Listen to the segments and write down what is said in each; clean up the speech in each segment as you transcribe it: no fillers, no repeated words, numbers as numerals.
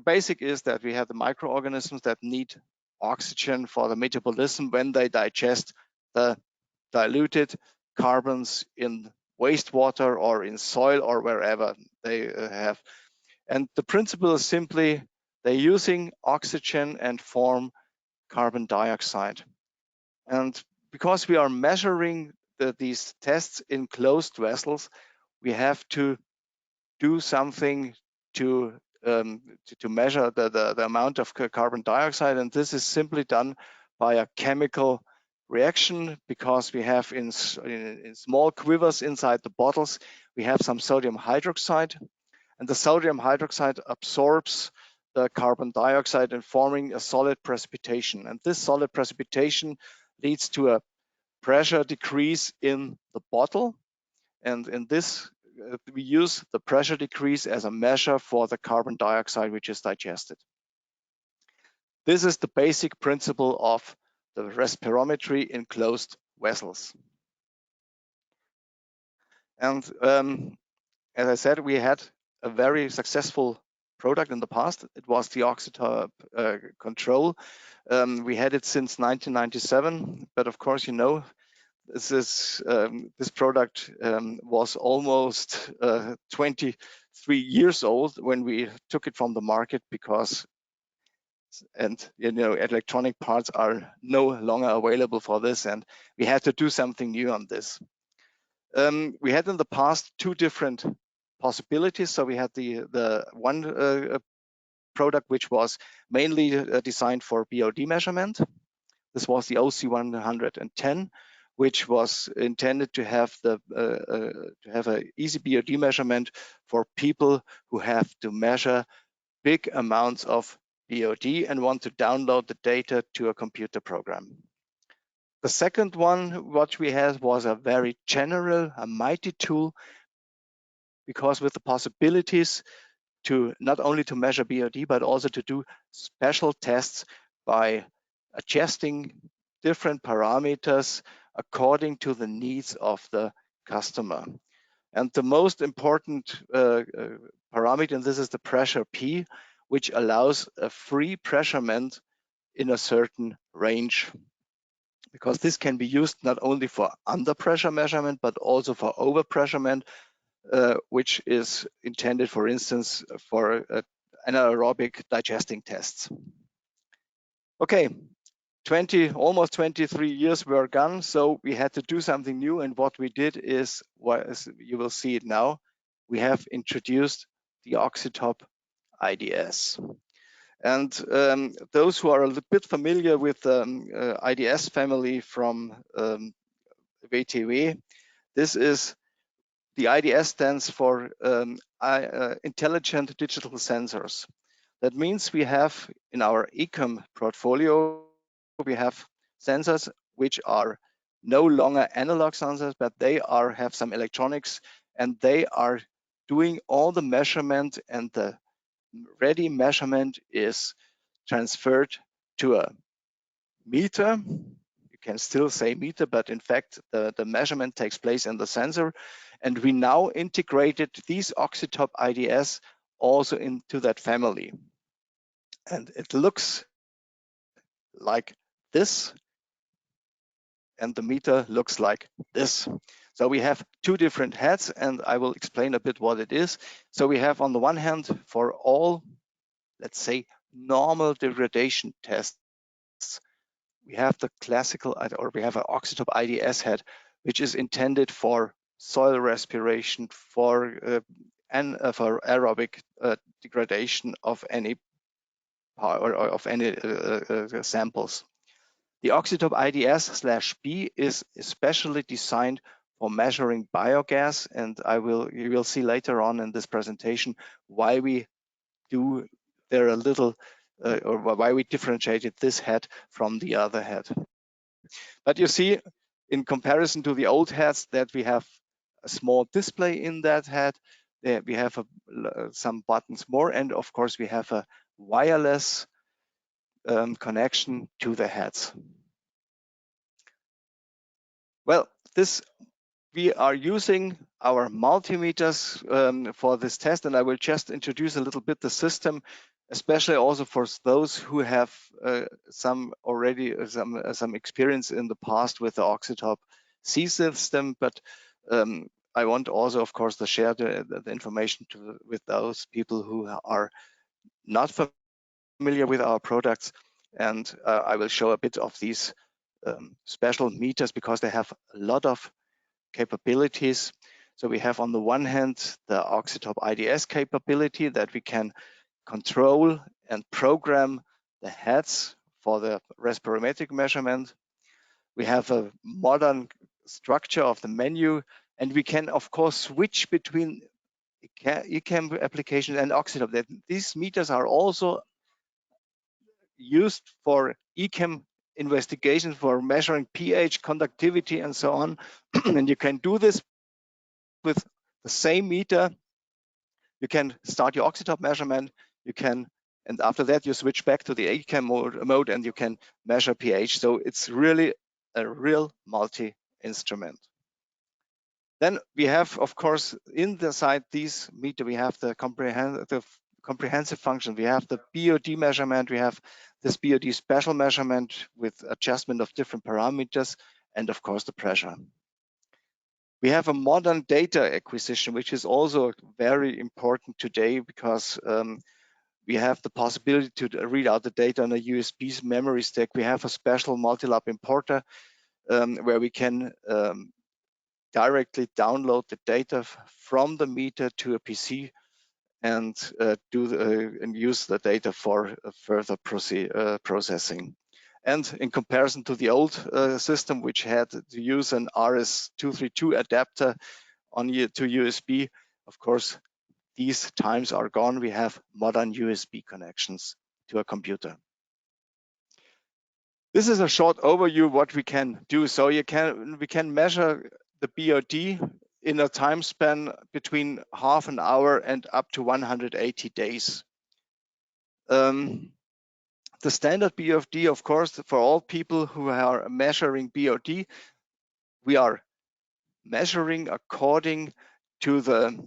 basic is that we have the microorganisms that need oxygen for the metabolism when they digest the diluted carbons in wastewater or in soil or wherever they have. And the principle is simply they're using oxygen and form carbon dioxide. And because we are measuring these tests in closed vessels, we have to do something to measure the amount of carbon dioxide, and this is simply done by a chemical reaction, because we have in small quivers inside the bottles, we have some sodium hydroxide, and the sodium hydroxide absorbs the carbon dioxide and forming a solid precipitation. And this solid precipitation leads to a pressure decrease in the bottle. And in this, we use the pressure decrease as a measure for the carbon dioxide which is digested. This is the basic principle of the respirometry in closed vessels. And as I said, we had a very successful product in the past. It was the OxiTop control. We had it since 1997, but of course, you know, this product was almost 23 years old when we took it from the market, because, and you know, electronic parts are no longer available for this, and we had to do something new on this. We had in the past two different possibilities. So we had the one product which was mainly designed for BOD measurement. This was the OC110, which was intended to have an easy BOD measurement for people who have to measure big amounts of BOD and want to download the data to a computer program. The second one, what we had, was a very general, a mighty tool, because with the possibilities to not only to measure BOD, but also to do special tests by adjusting different parameters according to the needs of the customer. And the most important parameter, and this is the pressure P, which allows a free measurement in a certain range, because this can be used not only for under pressure measurement, but also for over pressure, which is intended, for instance, for anaerobic digesting tests. Okay, almost 23 years were gone, so we had to do something new, and what we did is, as you will see it now, we have introduced the OxiTop IDS. And those who are a little bit familiar with the IDS family from WTW, this is, the IDS stands for Intelligent Digital Sensors. That means we have in our ecom portfolio, we have sensors which are no longer analog sensors, but they have some electronics, and they are doing all the measurement, and the ready measurement is transferred to a meter. You can still say meter, but in fact, the measurement takes place in the sensor. And we now integrated these OxiTop IDS also into that family. And it looks like this, and the meter looks like this. So we have two different heads, and I will explain a bit what it is. So we have, on the one hand, for all, let's say, normal degradation tests, we have the classical, or we have an OxiTop IDS head, which is intended for soil respiration, for aerobic degradation of any or of any samples. The OxiTop IDS/B is especially designed for measuring biogas, and you will see later on in this presentation why we do there a little or why we differentiated this head from the other head. But you see, in comparison to the old heads, that we have a small display in that head. We have some buttons more, and of course we have a wireless connection to the heads. Well, we are using our multimeters for this test, and I will just introduce a little bit the system. especially also for those who have some experience in the past with the OxiTop C system, but I want also, of course, to share the information with those people who are not familiar with our products, and I will show a bit of these special meters because they have a lot of capabilities. So we have on the one hand the OxiTop IDS capability that we can control and program the heads for the respirometric measurement. We have a modern structure of the menu, and we can of course switch between ECAM application and OxiTop. These meters are also used for ECAM investigation, for measuring pH, conductivity, and so on. And you can do this with the same meter. You can start your OxiTop measurement, and after that you switch back to the ECAM mode and you can measure pH. So it's really a real multi-instrument. Then we have, of course, inside these meter, we have the comprehensive function. We have the BOD measurement, we have this BOD special measurement with adjustment of different parameters, and of course the pressure. We have a modern data acquisition, which is also very important today because we have the possibility to read out the data on a USB memory stick. We have a special multi-lab importer where we can directly download the data from the meter to a PC and use the data for further processing. And in comparison to the old system, which had to use an RS-232 adapter to USB, of course, these times are gone. We have modern USB connections to a computer. This is a short overview of what we can do. So we can measure the BOD in a time span between half an hour and up to 180 days. The standard BOD, of course, for all people who are measuring BOD, we are measuring according to the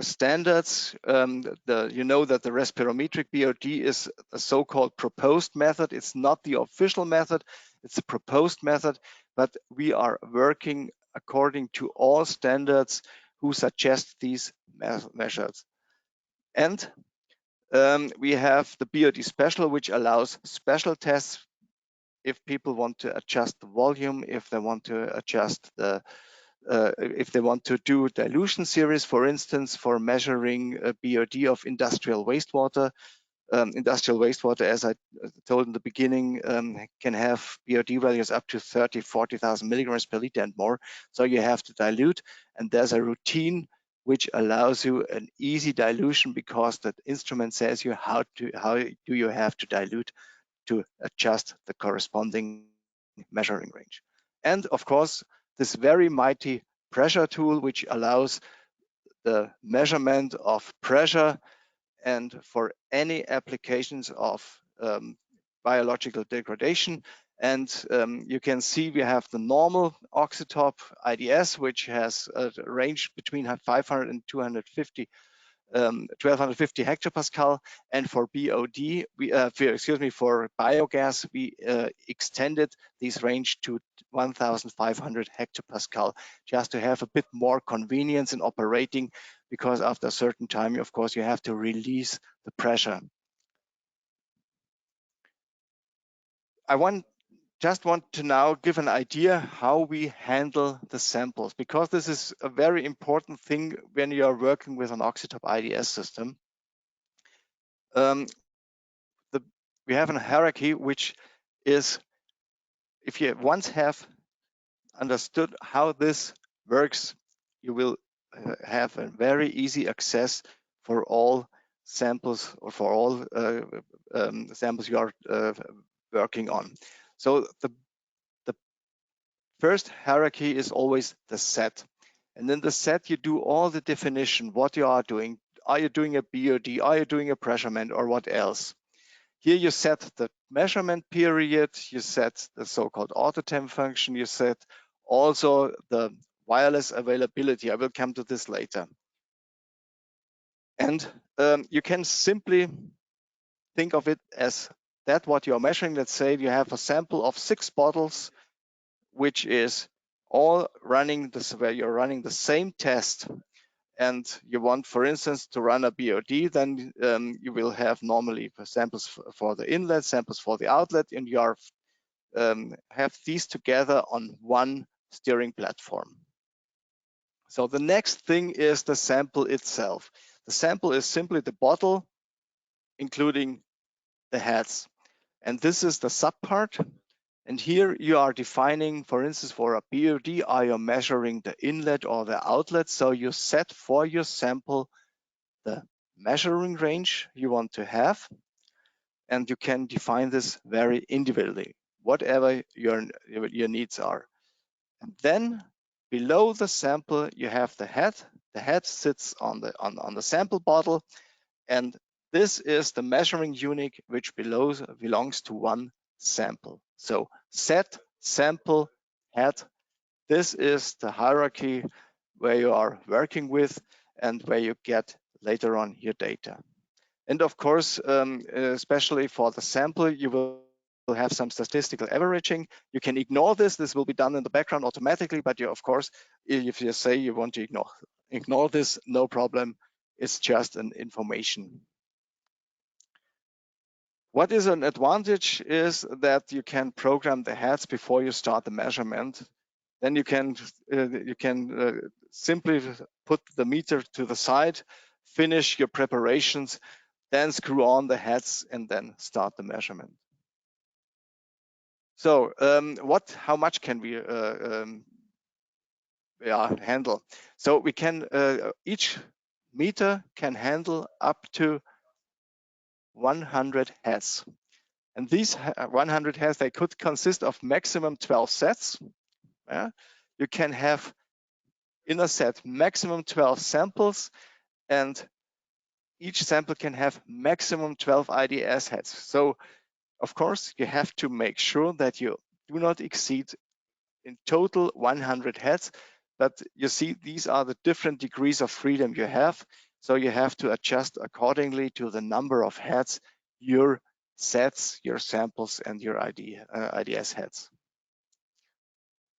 standards. You know that the respirometric BOD is a so-called proposed method. It's not the official method, it's a proposed method, but we are working according to all standards who suggest these measures. And we have the BOD special, which allows special tests if people want to adjust the volume, if they want to adjust the if they want to do dilution series, for instance, for measuring BOD of industrial wastewater. Industrial wastewater, as I told in the beginning, can have BOD values up to 40,000 milligrams per liter and more. So you have to dilute, and there's a routine which allows you an easy dilution because the instrument says you how do you have to dilute to adjust the corresponding measuring range. And of course, this very mighty pressure tool, which allows the measurement of pressure and for any applications of biological degradation. And you can see we have the normal OxiTop IDS, which has a range between 500 and 250 1250 hectopascal, and for BOD, for biogas, we extended this range to 1500 hectopascal, just to have a bit more convenience in operating, because after a certain time, of course, you have to release the pressure. I just want to now give an idea how we handle the samples, because this is a very important thing when you are working with an OxiTop IDS system. We have a hierarchy, which is, if you once have understood how this works, you will have a very easy access for all samples or for all samples you are working on. So the first hierarchy is always the set. And in the set, you do all the definition, what you are doing. Are you doing a BOD? Are you doing a measurement, or what else? Here you set the measurement period, you set the so-called auto-temp function, you set also the wireless availability. I will come to this later. And you can simply think of it as that what you're measuring. Let's say you have a sample of 6 bottles, which is all running this, where you're running the same test, and you want, for instance, to run a BOD, then you will have normally samples for the inlet, samples for the outlet, and you are have these together on one steering platform. So the next thing is the sample itself. The sample is simply the bottle, including the heads. And this is the subpart. And here you are defining, for instance, for a BOD, are you measuring the inlet or the outlet? So you set for your sample the measuring range you want to have. And you can define this very individually, whatever your needs are. And then below the sample, you have the head. The head sits on the sample bottle, and this is the measuring unit which belongs to one sample. So set, sample, head. This is the hierarchy where you are working with and where you get later on your data. And of course, especially for the sample, you will have some statistical averaging. You can ignore this. This will be done in the background automatically, but you, of course, if you say you want to ignore this, no problem. It's just an information. What is an advantage is that you can program the heads before you start the measurement. Then you can simply put the meter to the side, finish your preparations, then screw on the heads and then start the measurement. So how much can we handle? So we can, each meter can handle up to 100 heads. And these 100 heads, they could consist of maximum 12 sets. Yeah? You can have in a set maximum 12 samples, and each sample can have maximum 12 IDS heads. So of course, you have to make sure that you do not exceed in total 100 heads, but you see these are the different degrees of freedom you have. So you have to adjust accordingly to the number of heads, your sets, your samples, and your IDS heads.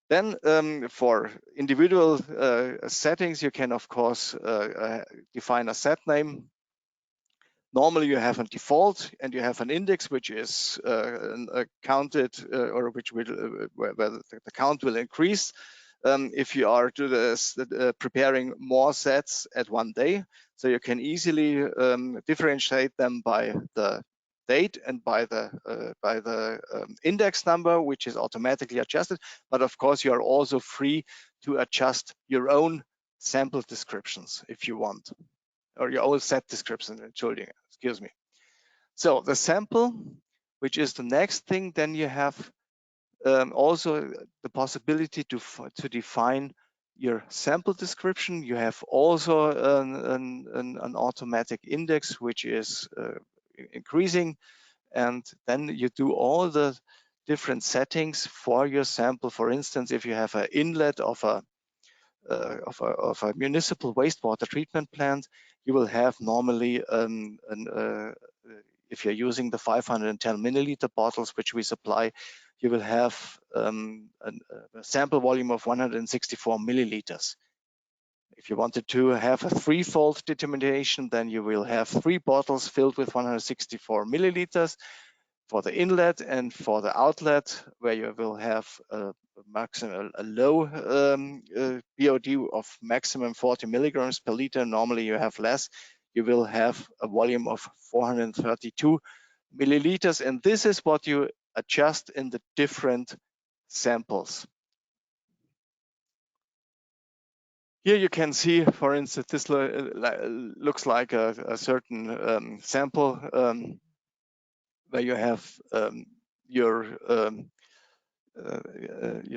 Then for individual settings, you can of course define a set name. Normally you have a default and you have an index which is counted or which will where the count will increase if you are preparing more sets at one day. So you can easily differentiate them by the date and by the index number, which is automatically adjusted. But of course, you are also free to adjust your own sample descriptions if you want, or your own set description, excuse me. So the sample, which is the next thing, then you have also the possibility to define your sample description. You have also an automatic index, which is increasing. And then you do all the different settings for your sample. For instance, if you have an inlet of a municipal wastewater treatment plant, you will have normally if you're using the 510 milliliter bottles which we supply, you will have a sample volume of 164 milliliters. If you wanted to have a threefold determination, then you will have 3 bottles filled with 164 milliliters for the inlet, and for the outlet, where you will have a low BOD of maximum 40 milligrams per liter. Normally you have less. You will have a volume of 432 milliliters, and this is what you adjust in the different samples. Here you can see, for instance, this looks like a certain sample where you have your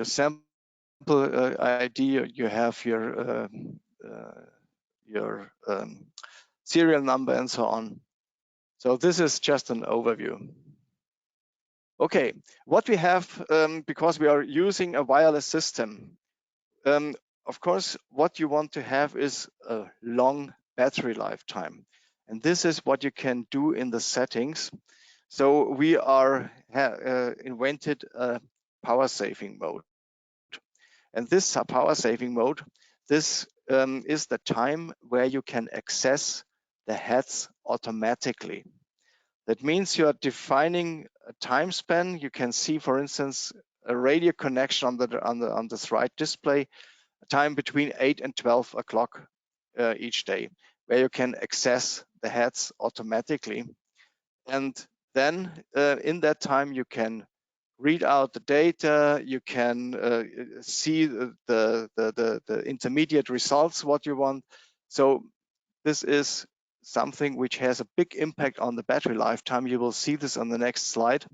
sample ID, you have your serial number and so on. So this is just an overview. Okay, what we have, because we are using a wireless system, of course, what you want to have is a long battery lifetime. And this is what you can do in the settings. So we are invented a power saving mode. And this power saving mode, this is the time where you can access the heads automatically. That means you are defining a time span. You can see, for instance, a radio connection on this right display, a time between 8 and 12 o'clock each day, where you can access the heads automatically. And then in that time, you can read out the data, you can see the intermediate results, what you want. So this is something which has a big impact on the battery lifetime. You will see this on the next slide.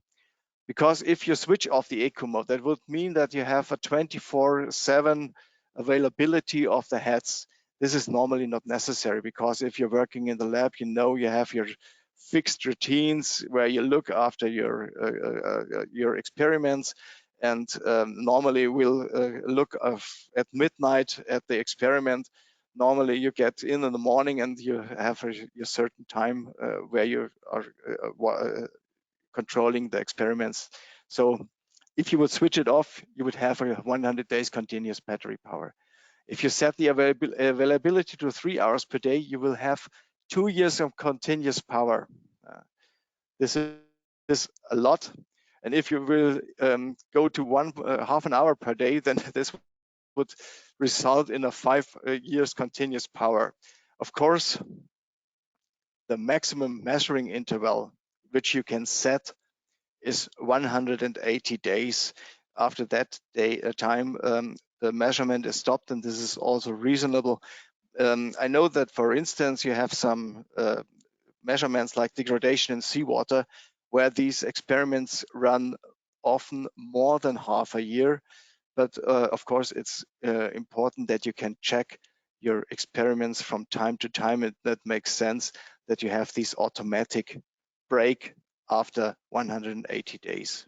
Because if you switch off the eco mode, that would mean that you have a 24/7 availability of the heads. This is normally not necessary, because if you're working in the lab, you know you have your fixed routines where you look after your experiments, and normally we'll look at midnight at the experiment. Normally you get in the morning and you have a certain time where you are controlling the experiments. So if you would switch it off, you would have a 100 days continuous battery power. If you set the availability to 3 hours per day, you will have 2 years of continuous power. This is a lot. And if you will go to half an hour per day, then this would result in a 5 years continuous power. Of course, the maximum measuring interval which you can set is 180 days. After that time, the measurement is stopped, and this is also reasonable. I know that, for instance, you have some measurements like degradation in seawater, where these experiments run often more than half a year. But of course, it's important that you can check your experiments from time to time. That makes sense that you have these automatic break after 180 days.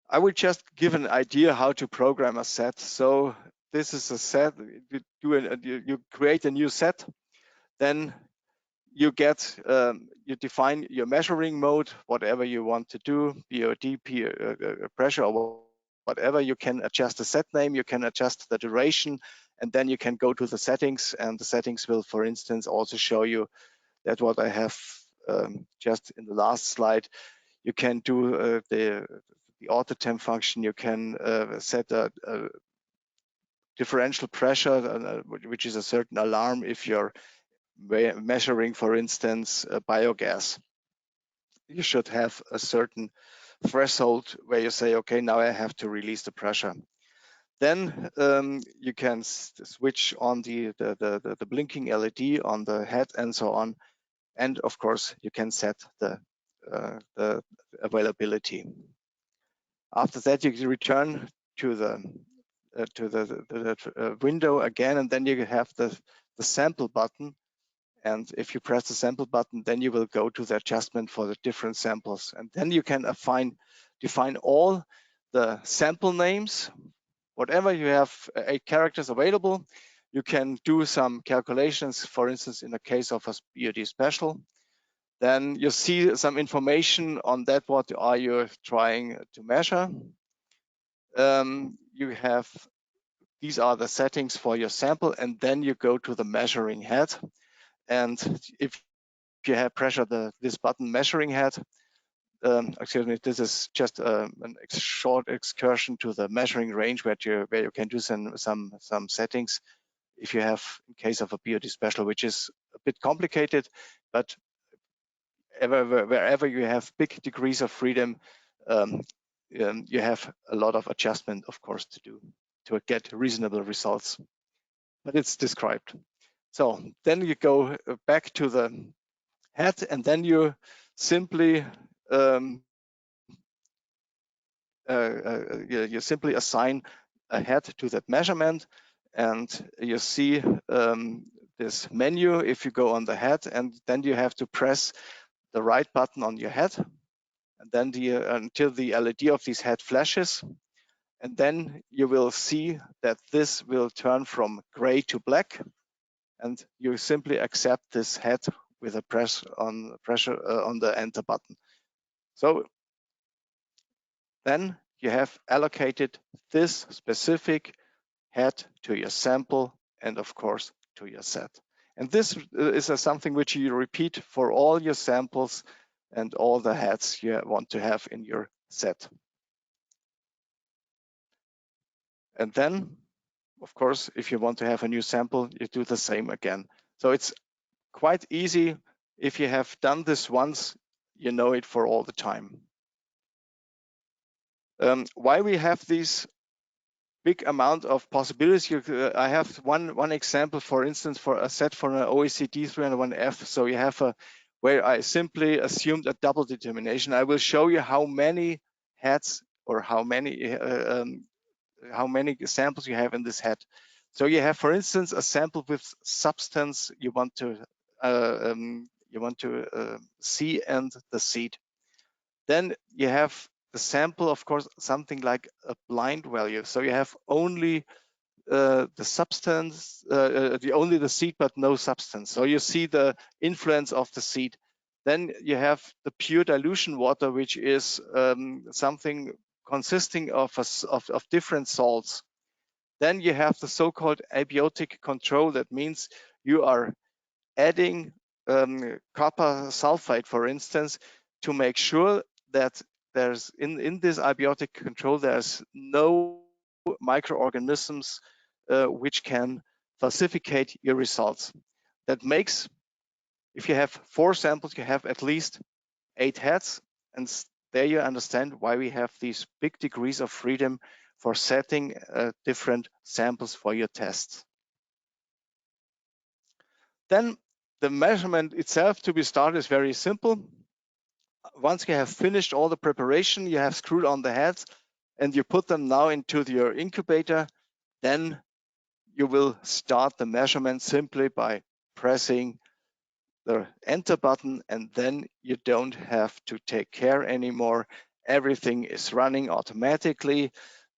I will just give an idea how to program a set. So this is a set. You create a new set, then you you define your measuring mode, whatever you want to do, BOD, pressure, or whatever. You can adjust the set name, you can adjust the duration, and then you can go to the settings, and the settings will, for instance, also show you that what I have just in the last slide. You can do the auto temp function. You can set a differential pressure, which is a certain alarm if you're measuring, for instance, biogas. You should have a certain threshold where you say, okay, now I have to release the pressure. Then you can switch on the blinking LED on the head and so on. And of course, you can set the availability. After that, you return to the window again, and then you have the sample button. And if you press the sample button, then you will go to the adjustment for the different samples. And then you can define all the sample names. Whatever you have 8 characters available, you can do some calculations, for instance, in the case of a BOD special. Then you see some information on that, what are you trying to measure. You have, these are the settings for your sample, and then you go to the measuring head. And if you have pressure this button measuring head, excuse me, this is just a short excursion to the measuring range where you can do some settings if you have, in case of a BOD special, which is a bit complicated, but wherever you have big degrees of freedom, you have a lot of adjustment, of course, to do to get reasonable results. But it's described. So then you go back to the head, and then you simply you simply assign a head to that measurement, and you see this menu if you go on the head, and then you have to press the right button on your head, and then until the LED of this head flashes, and then you will see that this will turn from gray to black. and you simply accept this head with a pressure on the enter button. So then you have allocated this specific head to your sample and of course to your set. And this is something which you repeat for all your samples and all the heads you want to have in your set. And then, of course, if you want to have a new sample, you do the same again. So it's quite easy. If you have done this once, you know it for all the time. Why we have these big amount of possibilities. I have one example, for instance, for a set for an OECD 301F. So you have a where I simply assumed a double determination. I will show you how many heads or how many samples you have in this head. So you have, for instance, a sample with substance you want to see and the seed. Then you have the sample, of course, something like a blind value. So you have only the substance, only the seed, but no substance. So you see the influence of the seed. Then you have the pure dilution water, which is something consisting of different salts. Then you have the so-called abiotic control. That means you are adding copper sulfide, for instance, to make sure that there's in this abiotic control, there's no microorganisms which can falsificate your results. That makes, if you have 4 samples, you have at least 8 heads, and there you understand why we have these big degrees of freedom for setting different samples for your tests. Then the measurement itself to be started is very simple. Once you have finished all the preparation, you have screwed on the heads and you put them now into your incubator, then you will start the measurement simply by pressing the enter button, and then you don't have to take care anymore. Everything is running automatically.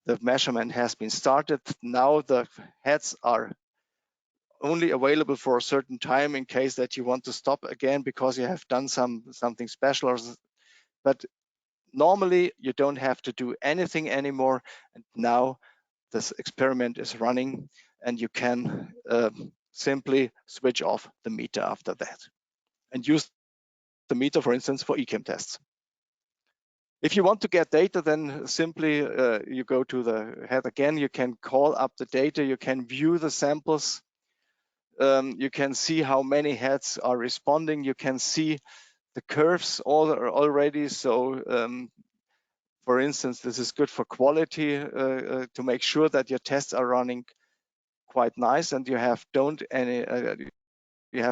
The measurement has been started. Now the heads are only available for a certain time in case that you want to stop again because you have done something special. But normally you don't have to do anything anymore. And now this experiment is running and you can simply switch off the meter after that and use the meter, for instance, for EChem tests. If you want to get data, then simply you go to the head again. You can call up the data. You can view the samples. You can see how many heads are responding. You can see the curves already. So, for instance, this is good for quality to make sure that your tests are running quite nice and you have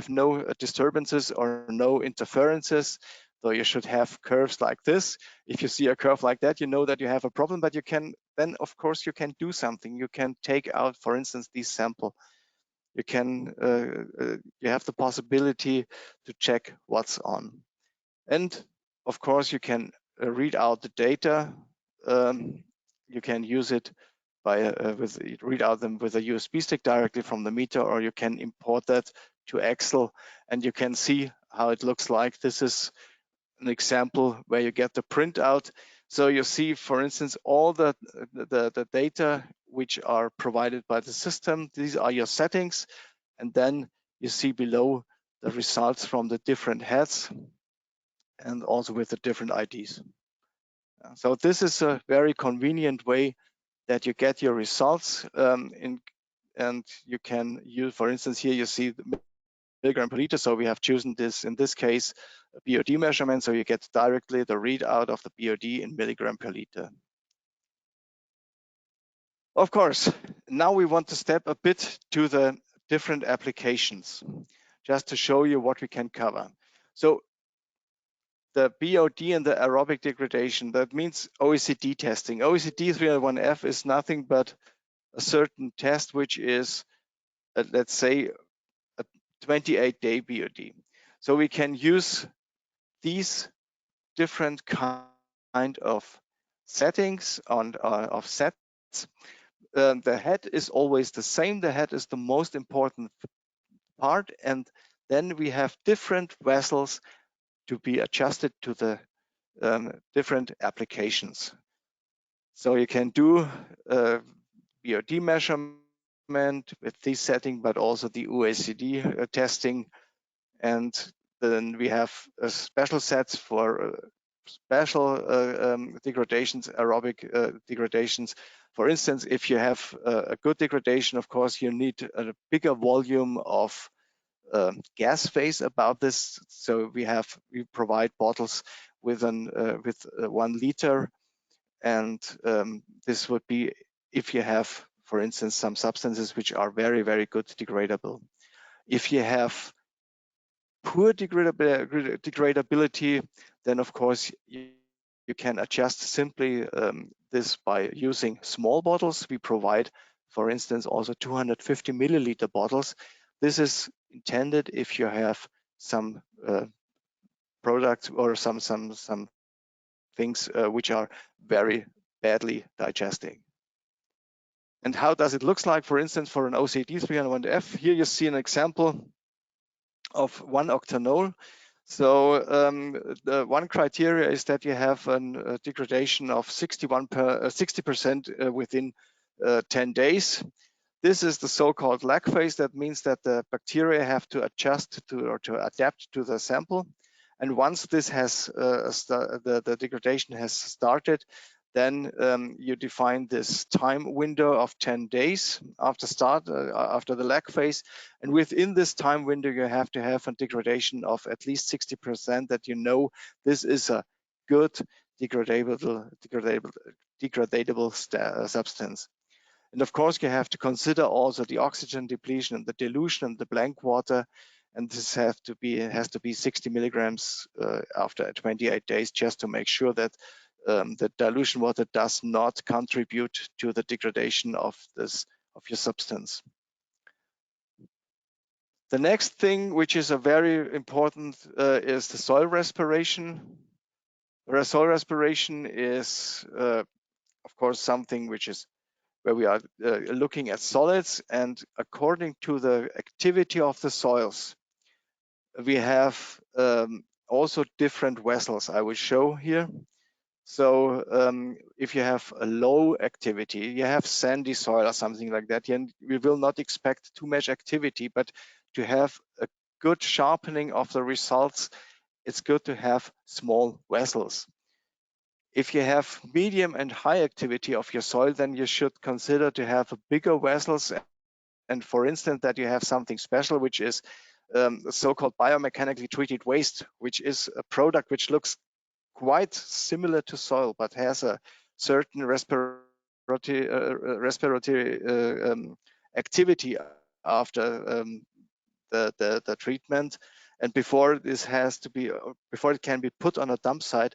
no disturbances or no interferences. So you should have curves like this. If you see a curve like that, you know that you have a problem, but you can then, of course, you can do something. You can take out, for instance, this sample. You can you have the possibility to check what's on. And of course, you can read out the data. You can use it by read out them with a USB stick directly from the meter, or you can import that to Excel, and you can see how it looks like. This is an example where you get the printout. So you see, for instance, all the data which are provided by the system. These are your settings, and then you see below the results from the different heads and also with the different IDs. So this is a very convenient way that you get your results and you can use, for instance, here you see the milligram per liter. So we have chosen this, in this case, a BOD measurement. So you get directly the readout of the BOD in milligram per liter. Of course, now we want to step a bit to the different applications, just to show you what we can cover. So the BOD and the aerobic degradation, that means OECD testing. OECD 301F is nothing but a certain test, which is, let's say, a 28-day BOD. So we can use these different kind of settings of sets. The head is always the same. The head is the most important part, and then we have different vessels to be adjusted to the different applications. So you can do BOD measurement with this setting, but also the UACD testing. And then we have special sets for special degradations, aerobic degradations. For instance, if you have a good degradation, of course, you need a bigger volume of gas phase about this. So we provide bottles with 1 liter, and this would be if you have, for instance, some substances which are very, very good degradable. If you have poor degradability, then of course you can adjust simply this by using small bottles. We provide, for instance, also 250 milliliter bottles. This is intended if you have some products or some things which are very badly digesting. And how does it look like, for instance, for an OCD 301F? Here you see an example of 1 octanol. So the one criteria is that you have a degradation of 60% within 10 days. This is the so-called lag phase. That means that the bacteria have to adjust to or to adapt to the sample. And once this has the degradation has started, then you define this time window of 10 days after after the lag phase. And within this time window, you have to have a degradation of at least 60% that you know this is a good degradable substance. And of course, you have to consider also the oxygen depletion and the dilution and the blank water. And this has to be 60 milligrams after 28 days, just to make sure that the dilution water does not contribute to the degradation of your substance. The next thing, which is a very important, is the soil respiration. Where soil respiration is, of course, something which is where we are looking at solids, and according to the activity of the soils, we have also different vessels I will show here. So if you have a low activity, you have sandy soil or something like that, and we will not expect too much activity, but to have a good sharpening of the results, it's good to have small vessels. If you have medium and high activity of your soil, then you should consider to have bigger vessels, and for instance, that you have something special, which is so-called biomechanically treated waste, which is a product which looks quite similar to soil, but has a certain respiratory activity after the treatment. And before it can be put on a dump site,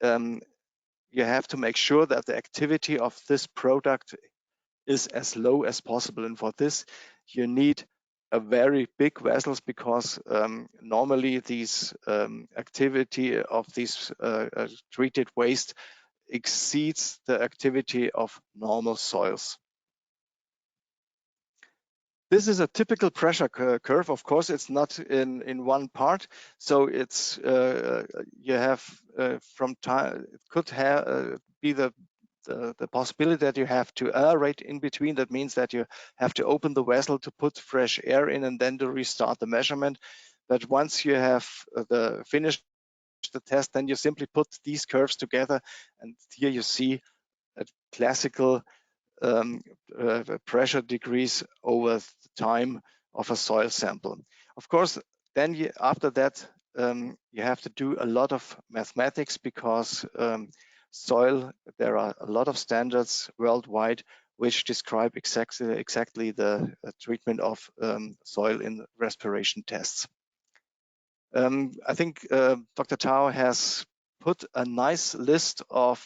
you have to make sure that the activity of this product is as low as possible. And for this, you need a very big vessels, because normally these activity of these treated waste exceeds the activity of normal soils. This is a typical pressure curve. Of course, it's not in one part. So it's you have from time. It could be the possibility that you have to aerate in between. That means that you have to open the vessel to put fresh air in and then to restart the measurement. But once you have finished the test, then you simply put these curves together, and here you see a classical pressure decrease over the time of a soil sample. Of course, then after that, you have to do a lot of mathematics, because soil, there are a lot of standards worldwide which describe exactly the treatment of soil in respiration tests. I think Dr. Tao has put a nice list of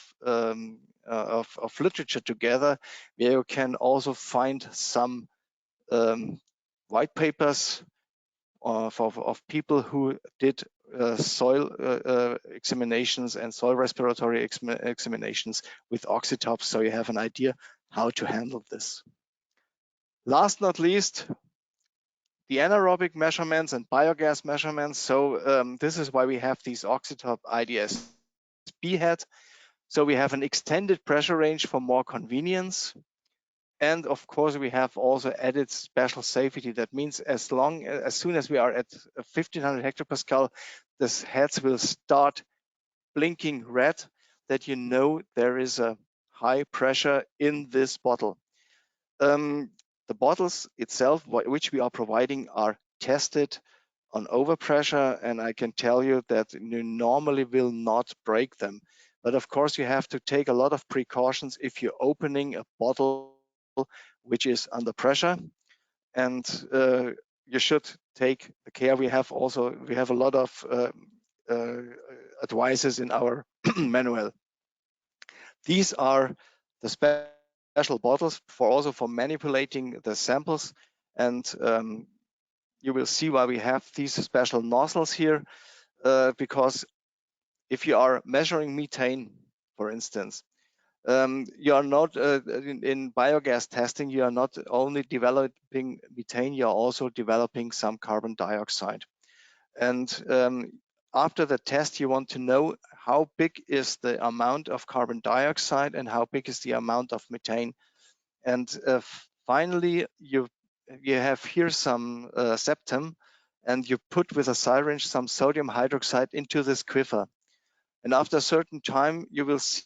literature together, where you can also find some white papers of people who did soil examinations and soil respiratory examinations with OxiTop, so you have an idea how to handle this. Last not least, the anaerobic measurements and biogas measurements. So this is why we have these OxiTop IDS head. So we have an extended pressure range for more convenience. And of course, we have also added special safety. That means as soon as we are at 1500 hectopascal, the heads will start blinking red, that you know there is a high pressure in this bottle. The bottles itself, which we are providing, are tested on overpressure, and I can tell you that you normally will not break them. But of course, you have to take a lot of precautions if you're opening a bottle which is under pressure, and you should take the care. We have a lot of advices in our manual. These are the special bottles for manipulating the samples, and you will see why we have these special nozzles here, because if you are measuring methane, for instance, you are not in biogas testing, you are not only developing methane, you are also developing some carbon dioxide. And after the test, you want to know how big is the amount of carbon dioxide and how big is the amount of methane. And finally, you have here some septum, and you put with a syringe some sodium hydroxide into this quiver. And after a certain time, you will see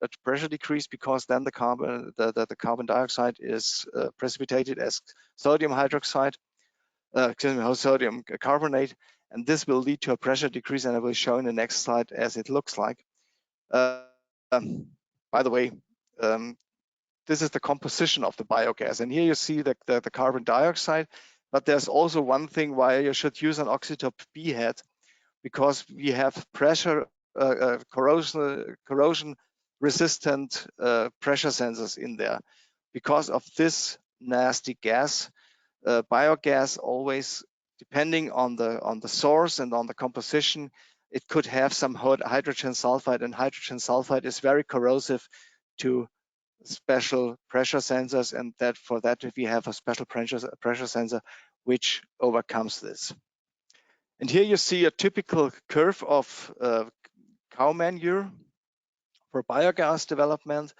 a pressure decrease, because then the carbon dioxide is precipitated as sodium hydroxide, sodium carbonate, and this will lead to a pressure decrease, and I will show in the next slide as it looks like. By the way, this is the composition of the biogas, and here you see the carbon dioxide, but there's also one thing why you should use an OxiTop B head, because we have pressure corrosion resistant pressure sensors in there. Because of this nasty gas, biogas always, depending on the source and on the composition, it could have some hydrogen sulfide, and hydrogen sulfide is very corrosive to special pressure sensors, and for that we have a special pressure sensor which overcomes this. And here you see a typical curve of cow manure for biogas development.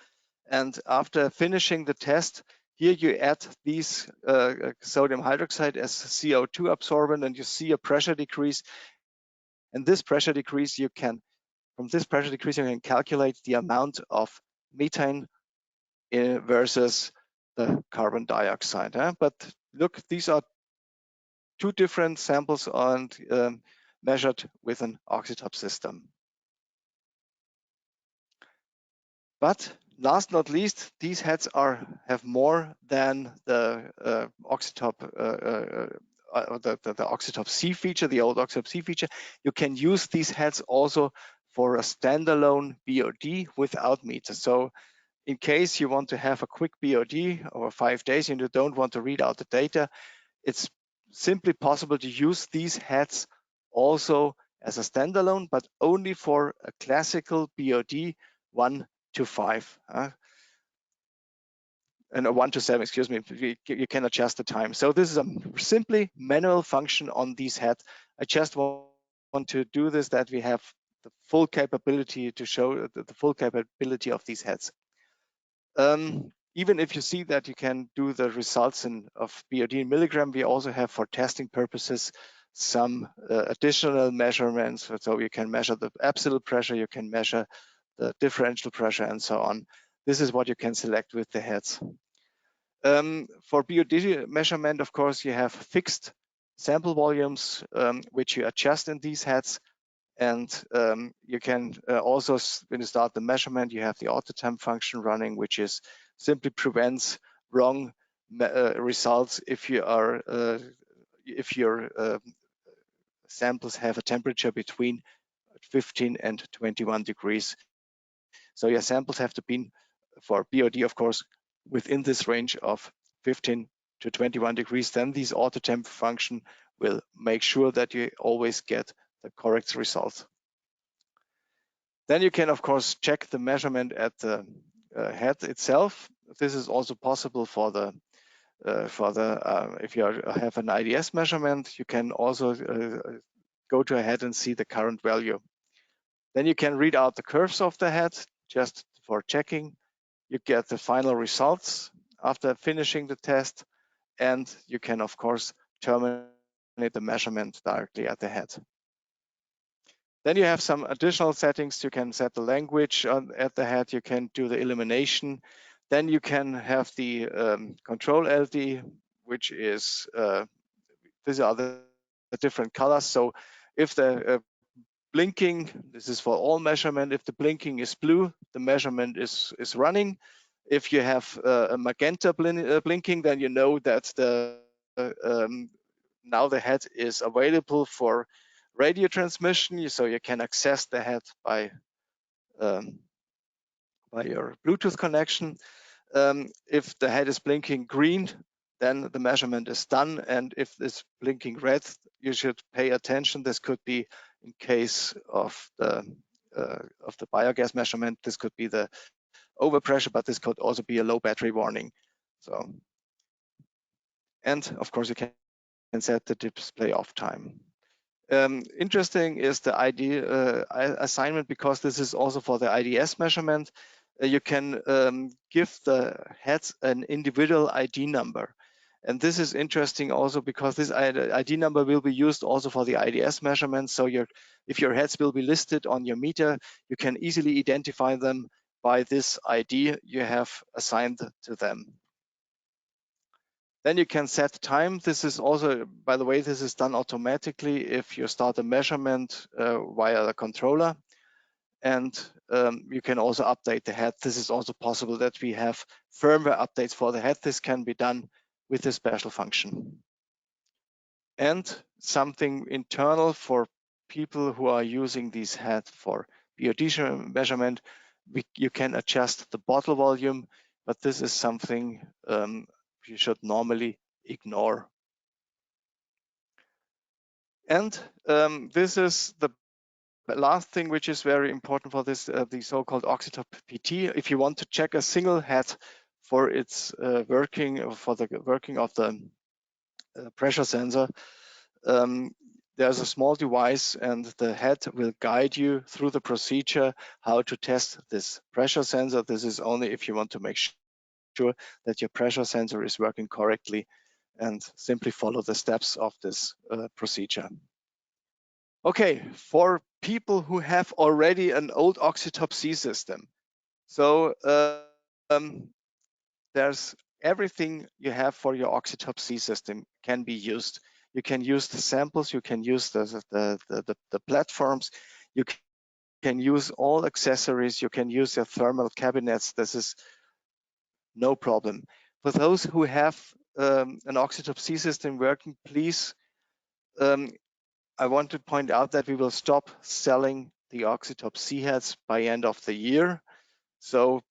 And after finishing the test, here you add these sodium hydroxide as CO2 absorbent, and you see a pressure decrease. And this pressure decrease, from this pressure decrease, you can calculate the amount of methane versus the carbon dioxide. But look, these are two different samples and measured with an OxiTop system. But last not least, these heads have more than the OxiTop the OxiTop C feature, the old OxiTop C feature. You can use these heads also for a standalone BOD without meter. So in case you want to have a quick BOD over 5 days and you don't want to read out the data, it's simply possible to use these heads also as a standalone, but only for a classical BOD 1 to 5. And a 1 to 7, excuse me, you can adjust the time. So this is a simply manual function on these heads. I just want to do this, that we have the full capability to show the full capability of these heads. Even if you see that you can do the results of BOD in milligram, we also have, for testing purposes, some additional measurements. So you can measure the absolute pressure, you can measure the differential pressure, and so on. This is what you can select with the heads. For BOD measurement, of course, you have fixed sample volumes, which you adjust in these heads. And you can also, when you start the measurement, you have the auto-temp function running, which simply prevents wrong results if your samples have a temperature between 15 and 21 degrees. So your samples have to be, for BOD, of course, within this range of 15 to 21 degrees. Then this auto-temp function will make sure that you always get the correct results. Then you can, of course, check the measurement at the head itself. This is also possible for the for the if you have an IDS measurement, you can also go to ahead and see the current value. Then you can read out the curves of the head just for checking. You get the final results after finishing the test, and you can of course terminate the measurement directly at the head. Then you have some additional settings. You can set the language at the head. You can do the illumination. Then you can have the control LD, which is these are the different colors. So if the blinking, this is for all measurement. If the blinking is blue, the measurement is running. If you have a magenta blinking, then you know that the now the head is available for radio transmission, so you can access the head by your Bluetooth connection. If the head is blinking green, then the measurement is done, and if it's blinking red, you should pay attention. This could be in case of the biogas measurement. This could be the overpressure, but this could also be a low battery warning. So, and of course, you can set the display off time. Interesting is the ID assignment, because this is also for the IDS measurement. You can give the heads an individual ID number. And this is interesting also because this ID number will be used also for the IDS measurement. So if your heads will be listed on your meter, you can easily identify them by this ID you have assigned to them. Then you can set time. This is also, by the way, this is done automatically if you start a measurement via the controller. And you can also update the head. This is also possible that we have firmware updates for the head. This can be done with a special function. And something internal for people who are using these heads for BOD measurement, you can adjust the bottle volume, but this is something you should normally ignore. And this is the last thing which is very important for this, the so-called OxiTop PT. If you want to check a single head for its working, for the working of the pressure sensor, there's a small device, and the head will guide you through the procedure how to test this pressure sensor. This is only if you want to make sure that your pressure sensor is working correctly, and simply follow the steps of this procedure. Okay, for people who have already an old OxiTop C system, so there's everything you have for your OxiTop C system can be used. You can use the samples, you can use the platforms, you can use all accessories, you can use your thermal cabinets. This is no problem. For those who have an OxiTop C system working, please, I want to point out that we will stop selling the OxiTop C heads by end of the year. So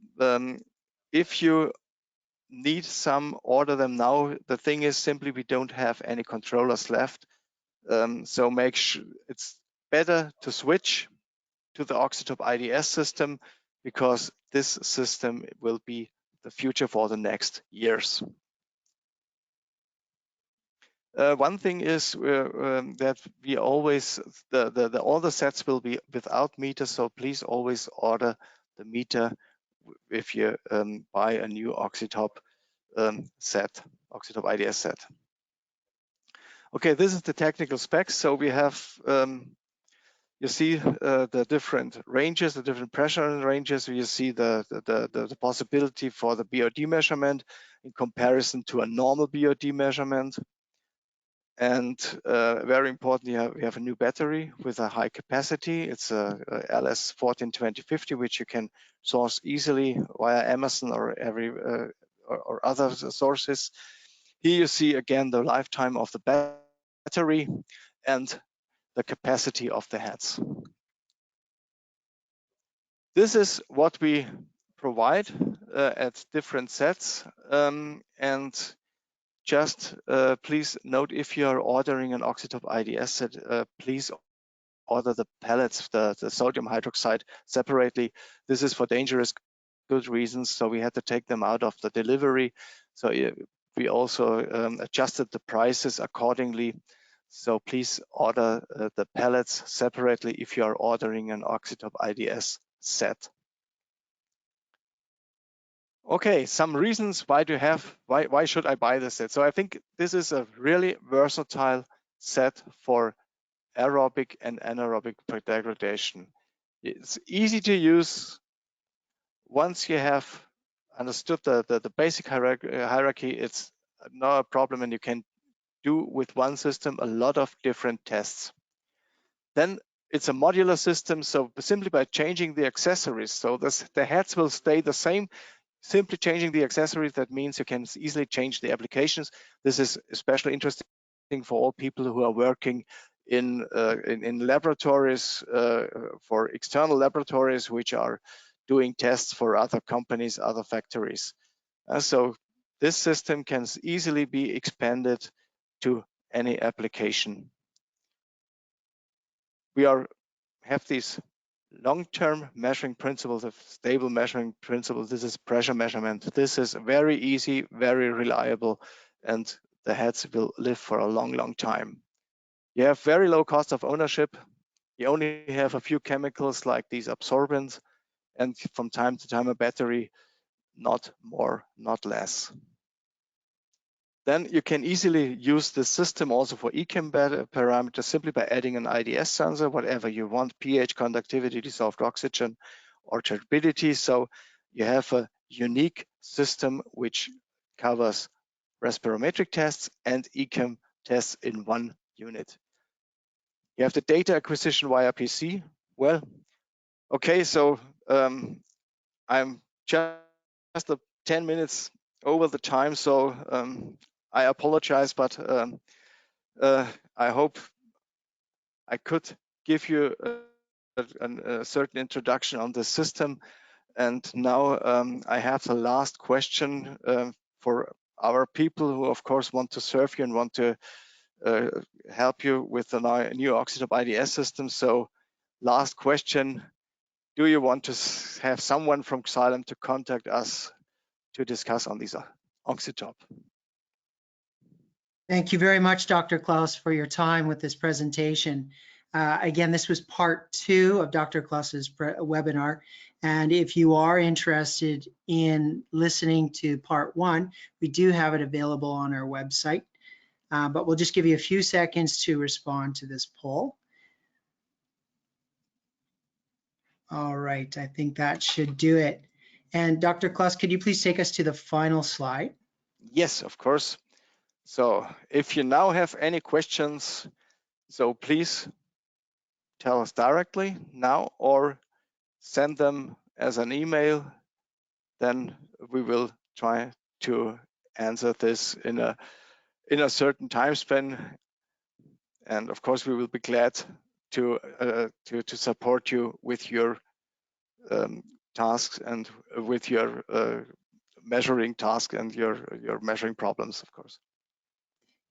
if you need some, order them now. The thing is simply we don't have any controllers left. So make sure it's better to switch to the OxiTop IDS system, because this system will be the future for the next years. One thing is that we always, all the sets will be without meter, so please always order the meter if you buy a new OxiTop set, OxiTop IDS set. Okay, this is the technical specs. So we have, you see the different ranges, the different pressure ranges. You see the possibility for the BOD measurement in comparison to a normal BOD measurement. And very important, we have a new battery with a high capacity. It's a LS142050, which you can source easily via Amazon or or other sources. Here you see again the lifetime of the battery and the capacity of the heads. This is what we provide at different sets, and just please note, if you are ordering an OxiTop IDS set, please order the pellets, the sodium hydroxide separately. This is for dangerous good reasons, so we had to take them out of the delivery. So we also adjusted the prices accordingly. So please order the pellets separately if you are ordering an OxiTop IDS set. Okay, some reasons why should I buy this set? So I think this is a really versatile set for aerobic and anaerobic degradation. It's easy to use. Once you have understood the basic hierarchy, it's not a problem, and you can do with one system a lot of different tests. Then it's a modular system, so simply by changing the accessories, so the heads will stay the same. Simply changing the accessories, that means you can easily change the applications. This is especially interesting for all people who are working in laboratories, for external laboratories, which are doing tests for other companies, other factories. So this system can easily be expanded to any application. We have these long-term measuring principles, of stable measuring principles. This is pressure measurement. This is very easy, very reliable, and the heads will live for a long, long time. You have very low cost of ownership. You only have a few chemicals like these absorbents, and from time to time a battery, not more, not less. Then you can easily use the system also for EChem parameters simply by adding an IDS sensor, whatever you want, pH, conductivity, dissolved oxygen, or turbidity. So you have a unique system which covers respirometric tests and EChem tests in one unit. You have the data acquisition via PC. Well, okay, so I'm just 10 minutes over the time, so I apologize, but I hope I could give you a certain introduction on the system. And now I have the last question for our people who, of course, want to serve you and want to help you with the new OxiTop IDS system. So last question, do you want to have someone from Xylem to contact us to discuss on these OxiTop? Thank you very much, Dr. Klaus, for your time with this presentation. Again, this was part 2 of Dr. Klaus's webinar. And if you are interested in listening to part 1, we do have it available on our website. But we'll just give you a few seconds to respond to this poll. All right, I think that should do it. And Dr. Klaus, could you please take us to the final slide? Yes, of course. So if you now have any questions, so please tell us directly now or send them as an email. Then we will try to answer this in a certain time span. And of course, we will be glad to support you with your tasks and with your measuring task and your measuring problems, of course.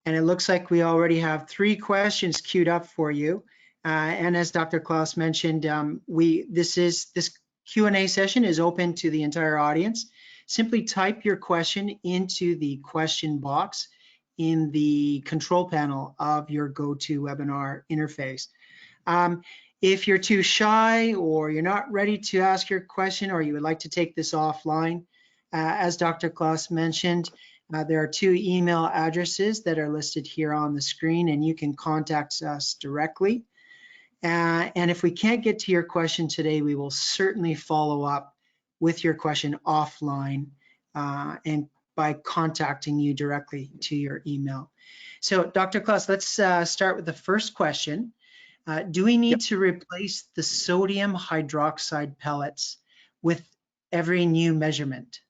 And it looks like we already have 3 questions queued up for you. And as Dr. Klaus mentioned, this Q&A session is open to the entire audience. Simply type your question into the question box in the control panel of your GoToWebinar interface. If you're too shy or you're not ready to ask your question or you would like to take this offline, as Dr. Klaus mentioned, there are 2 email addresses that are listed here on the screen, and you can contact us directly. And if we can't get to your question today, we will certainly follow up with your question offline and by contacting you directly to your email. So Dr. Klaus, let's start with the first question. Do we need to replace the sodium hydroxide pellets with every new measurement?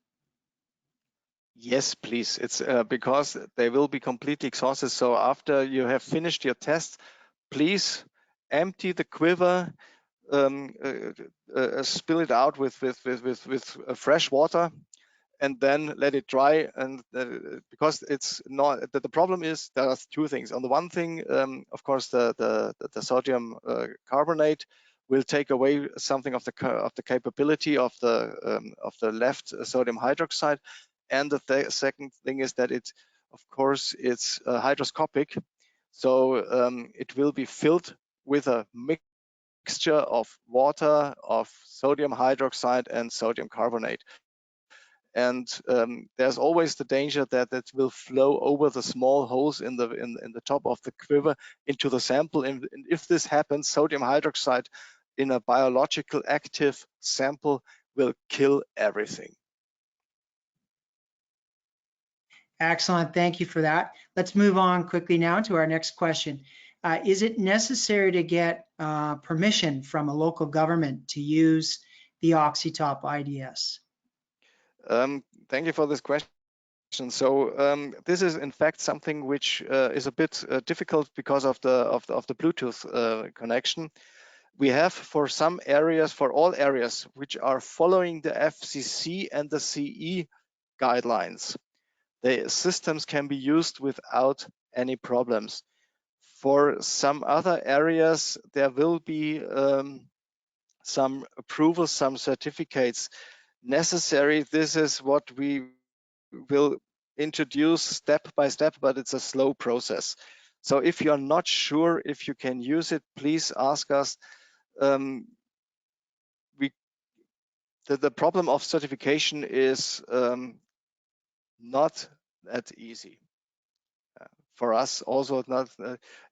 Yes, please. It's because they will be completely exhausted. So after you have finished your test, please empty the quiver, spill it out with fresh water, and then let it dry. And because it's not, the problem is there are 2 things. On the one thing, of course, the sodium carbonate will take away something of the capability of the left sodium hydroxide. And the second thing is that it's hydroscopic, so it will be filled with a mixture of water, of sodium hydroxide and sodium carbonate. And there's always the danger that it will flow over the small holes in the top of the quiver into the sample. And if this happens, sodium hydroxide in a biological active sample will kill everything. Excellent, thank you for that. Let's move on quickly now to our next question. Is it necessary to get permission from a local government to use the OxiTop IDS? Thank you for this question. So this is in fact something which is a bit difficult because of the Bluetooth connection. We have for some areas, for all areas which are following the FCC and the CE guidelines, the systems can be used without any problems. For some other areas, there will be some approvals, some certificates necessary. This is what we will introduce step by step, but it's a slow process. So if you're not sure if you can use it, please ask us. The problem of certification is not that easy. For us, also not.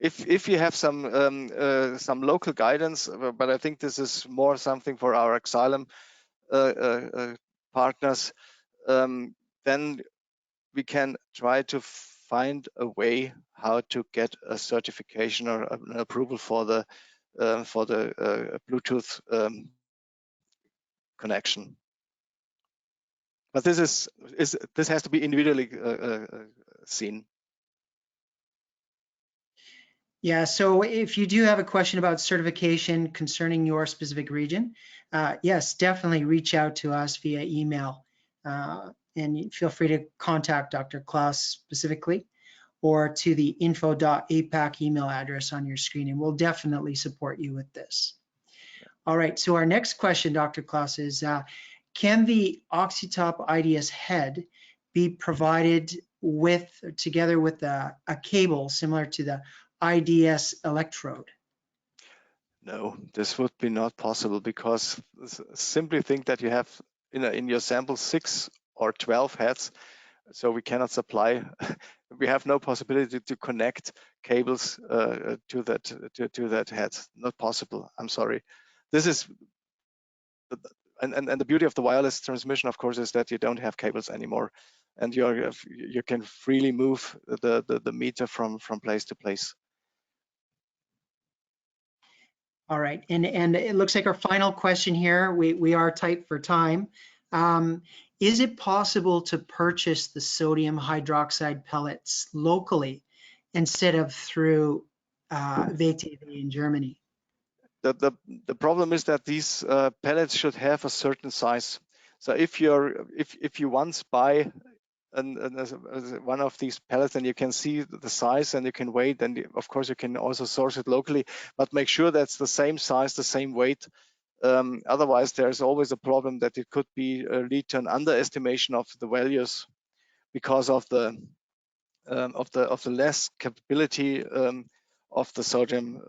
If you have some local guidance, but I think this is more something for our Xylem partners, then we can try to find a way how to get a certification or an approval for the Bluetooth connection. But this has to be individually seen. Yeah, so if you do have a question about certification concerning your specific region, yes, definitely reach out to us via email. And feel free to contact Dr. Klaus specifically or to the info.apac email address on your screen, and we'll definitely support you with this. All right, so our next question, Dr. Klaus, is can the OxiTop IDS head be provided together with a cable similar to the IDS electrode? No, this would be not possible because simply think that you have in your sample 6 or 12 heads, so we cannot supply. We have no possibility to connect cables to that head. Not possible. I'm sorry. This is and the beauty of the wireless transmission, of course, is that you don't have cables anymore, and you can freely move the meter from place to place. All right, and it looks like our final question here, we are tight for time. Is it possible to purchase the sodium hydroxide pellets locally instead of through WTW in Germany? The problem is that these pellets should have a certain size. So if you once buy one of these pellets, and you can see the size and you can weigh, then of course you can also source it locally, but make sure that's the same size, the same weight. Otherwise, there's always a problem that it could be lead to an underestimation of the values because of the less capability of the sodium,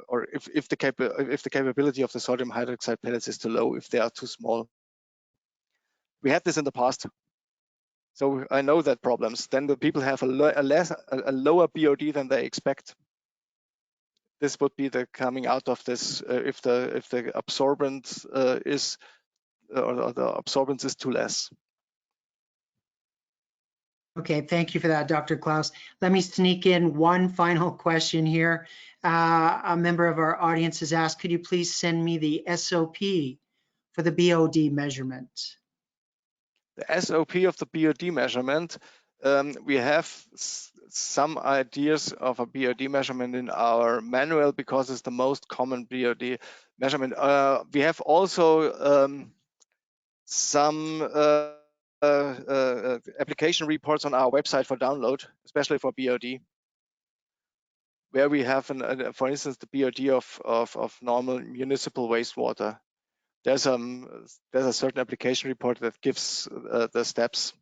or if the capability of the sodium hydroxide pellets is too low, if they are too small. We had this in the past. So I know that problems. Then the people have a lower BOD than they expect. This would be the coming out of this if the absorbance is or the absorbance is too less. Okay, thank you for that, Dr. Klaus. Let me sneak in one final question here. A member of our audience has asked, could you please send me the SOP for the BOD measurement? The SOP of the BOD measurement, we have some ideas of a BOD measurement in our manual because it's the most common BOD measurement. We have also some application reports on our website for download, especially for BOD, where we have, for instance, the BOD of normal municipal wastewater. there's a certain application report that gives the steps.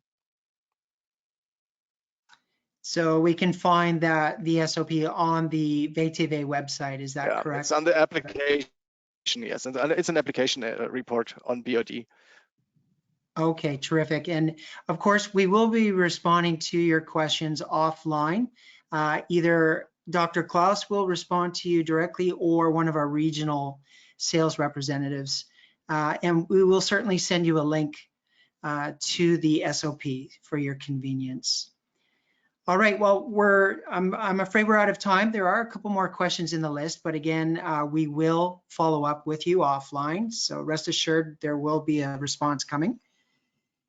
So we can find that the SOP on the WTW website. Is that correct? It's on the application. Yes, and it's an application report on BOD. Okay, terrific. And of course, we will be responding to your questions offline. Either Dr. Klaus will respond to you directly or one of our regional sales representatives. And we will certainly send you a link to the SOP for your convenience. All right, well, I'm afraid we're out of time. There are a couple more questions in the list, but again, we will follow up with you offline. So rest assured there will be a response coming.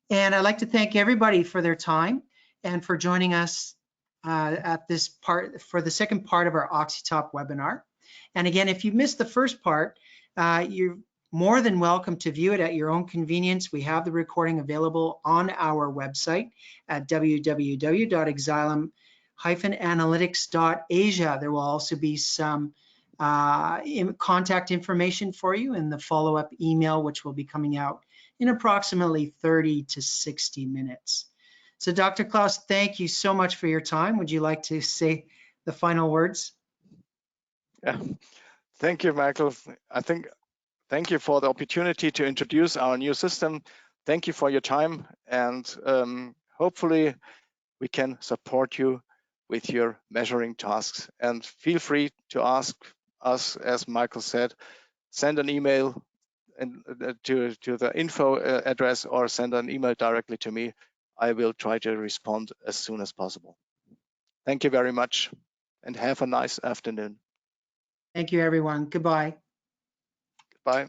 And I'd like to thank everybody for their time and for joining us at this part for the second part of our OxiTop webinar. And again, if you missed the first part, you're more than welcome to view it at your own convenience. We have the recording available on our website at www.xylem-analytics.asia. There will also be some contact information for you in the follow-up email, which will be coming out in approximately 30 to 60 minutes. So Dr. Klaus, thank you so much for your time. Would you like to say the final words? Yeah, thank you, Michael. Thank you for the opportunity to introduce our new system. Thank you for your time, and hopefully we can support you with your measuring tasks. And feel free to ask us, as Michael said, send an email to the info address or send an email directly to me. I will try to respond as soon as possible. Thank you very much and have a nice afternoon. Thank you, everyone. Goodbye. Bye.